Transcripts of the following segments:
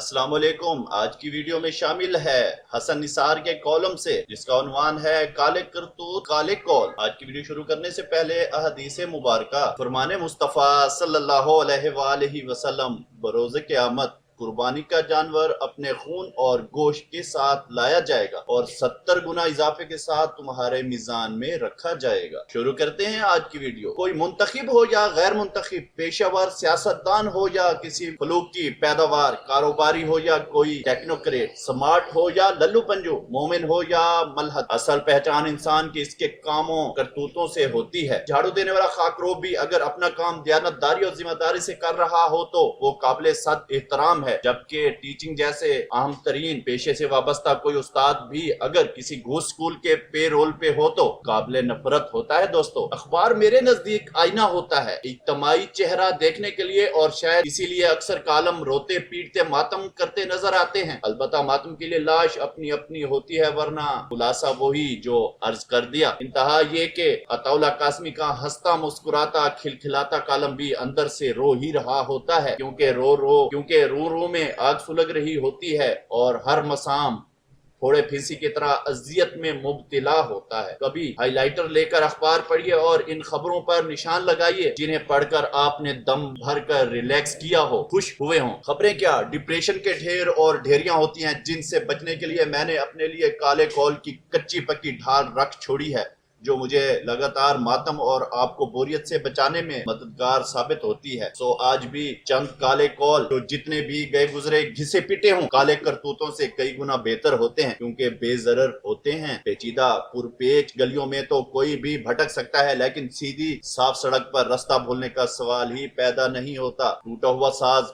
अस्सलाम वालेकुम। आज की वीडियो में शामिल है हसन निसार के कॉलम से, जिसका उन्वान है काले करतूत काले कौल। आज की वीडियो शुरू करने से पहले अहदीस मुबारका फरमाने मुस्तफ़ा सल्लल्लाहु अलैहि वसल्लम, बरोज़ क़यामत कुर्बानी का जानवर अपने खून और गोश्त के साथ लाया जाएगा और 70 गुना इजाफे के साथ तुम्हारे मीज़ान में रखा जाएगा। शुरू करते हैं आज की वीडियो। कोई मुंतखब हो या गैर मुंतखब, पेशावर सियासतदान हो या किसी फलूक की पैदावार, कारोबारी हो या कोई टेक्नोक्रेट, स्मार्ट हो या लल्लू पंजू, मोमिन हो या मलहद, असल पहचान इंसान की इसके कामों करतूतों से होती है। झाड़ू देने वाला खाकरोब भी अगर अपना काम दियानतदारी और जिम्मेदारी से कर रहा हो तो वो काबिल सद एहतराम है, जबकि टीचिंग जैसे अहम तरीन पेशे से वाबस्ता कोई उस्ताद भी अगर किसी घूस स्कूल के पे रोल पे हो तो काबिल नफरत होता है। दोस्तों, अखबार मेरे नजदीक आईना होता है, इज्तमाई चेहरा देखने के लिए, और शायद इसीलिए अक्सर कालम रोते पीटते मातम करते नजर आते हैं। अलबत्ता मातम के लिए लाश अपनी अपनी होती है, वरना खुलासा वही जो अर्ज कर दिया। इंतहा ये कि अताउल्ला कासमी का हंसता मुस्कुराता खिलखिलाता कालम भी अंदर से रो ही रहा होता है, क्योंकि रो में आग सुलग रही होती है और हर मसाम फोड़े फीसी की तरह अजियत में मुब्तिला होता है। कभी हाइलाइटर लेकर अखबार पढ़िए और इन खबरों पर निशान लगाइए जिन्हें पढ़कर आपने दम भर कर रिलैक्स किया हो, खुश हुए हों। खबरें क्या, डिप्रेशन के ढेर और ढेरियां होती हैं, जिनसे बचने के लिए मैंने अपने लिए काले कौल की कच्ची पक्की ढाल रख छोड़ी है, जो मुझे लगातार मातम और आपको बोरियत से बचाने में मददगार साबित होती है। सो आज भी चंद काले कौल जो जितने भी गए गुजरे घिसे पिटे हों काले करतूतों से कई गुना बेहतर होते हैं, क्योंकि बेजरर होते हैं। पेचीदा पुरपेच गलियों में तो कोई भी भटक सकता है, लेकिन सीधी साफ सड़क पर रास्ता भूलने का सवाल ही पैदा नहीं होता। टूटा हुआ साज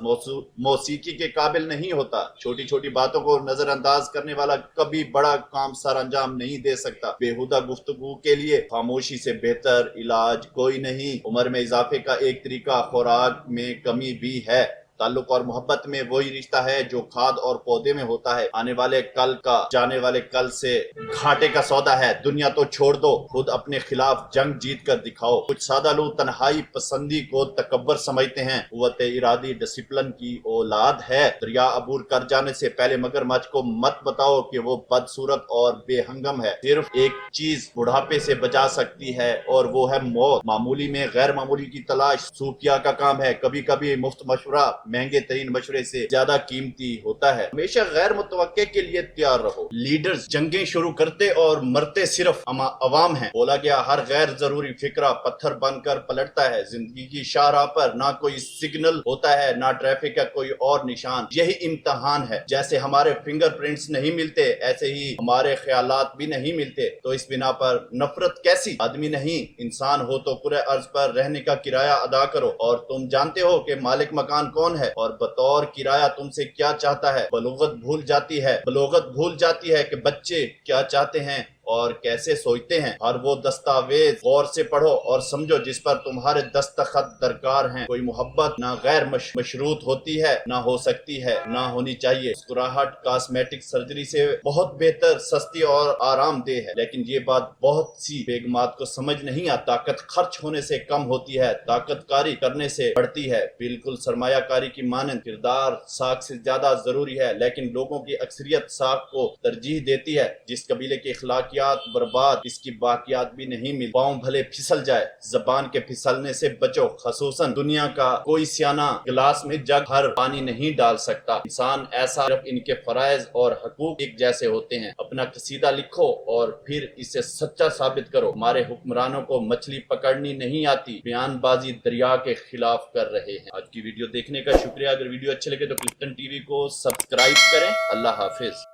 मौसीकी के काबिल नहीं होता। छोटी छोटी बातों को नजरअंदाज करने वाला कभी बड़ा काम सर अंजाम नहीं दे सकता। बेहुदा गुफ्तगू के लिए खामोशी से बेहतर इलाज कोई नहीं। उम्र में इजाफे का एक तरीका खुराक में कमी भी है। ताल्लुक और मोहब्बत में वही रिश्ता है जो खाद और पौधे में होता है। आने वाले कल का जाने वाले कल से घाटे का सौदा है। दुनिया तो छोड़ दो, खुद अपने खिलाफ जंग जीत कर दिखाओ। कुछ सादा लोग तन्हाई पसंदी को तकब्बर समझते हैं। कुव्वत इरादी डिसिप्लिन की औलाद है। दरिया अबूर कर जाने से पहले मगरमच्छ को मत बताओ कि वो बदसूरत और बेहंगम है। सिर्फ एक चीज बुढ़ापे से बचा सकती है और वो है मौत। मामूली में गैर मामूली की तलाश सूफिया का काम है। कभी कभी मुफ्त मशवरा महंगे तरीन मशवरे से ज्यादा कीमती होता है। हमेशा गैर मुतवक्के के लिए तैयार रहो। लीडर्स जंगें शुरू करते और मरते सिर्फ अवाम हैं। बोला गया हर गैर जरूरी फिक्रा पत्थर बनकर पलटता है। जिंदगी की शाहराह पर ना कोई सिग्नल होता है, ना ट्रैफिक का कोई और निशान। यही इम्तहान है। जैसे हमारे फिंगरप्रिंट्स नहीं मिलते, ऐसे ही हमारे ख्यालात भी नहीं मिलते। तो इस बिना पर नफरत कैसी? आदमी नहीं इंसान हो तो पूरे अर्ज पर रहने का किराया अदा करो। और तुम जानते हो कि मालिक मकान कौन है और बतौर किराया तुमसे क्या चाहता है। बलोगत भूल जाती है कि बच्चे क्या चाहते हैं और कैसे सोचते हैं। और वो दस्तावेज गौर से पढ़ो और समझो जिस पर तुम्हारे दस्तखत दरकार हैं। कोई मोहब्बत ना गैर मशरूत होती है, ना हो सकती है, ना होनी चाहिए। मुस्कुराहट कॉस्मेटिक सर्जरी से बहुत बेहतर, सस्ती और आरामदेह है, लेकिन ये बात बहुत सी बेगमात को समझ नहीं आता। ताकत खर्च होने से कम होती है, ताकतकारी करने से बढ़ती है। बिल्कुल सरमायाकारी की मानंद किरदार साख से ज्यादा जरूरी है, लेकिन लोगों की अक्सरियत साख को तरजीह देती है। जिस कबीले के इखलाक बर्बाद, इसकी बाकियात भी नहीं मिल। पाँव भले फिसल जाए, जबान के फिसलने से बचो। खसूसन दुनिया का कोई सियाना गिलास में जग भर पानी नहीं डाल सकता। इंसान ऐसा, सिर्फ इनके फराइज और हकूक एक जैसे होते हैं। अपना कसीदा लिखो और फिर इसे सच्चा साबित करो। हमारे हुक्मरानों को मछली पकड़नी नहीं आती, बयानबाजी दरिया के खिलाफ कर रहे हैं। आज की वीडियो देखने का शुक्रिया। अगर वीडियो अच्छे लगे तो क्लिफ्टन टीवी को सब्सक्राइब करें। अल्लाह हाफिज।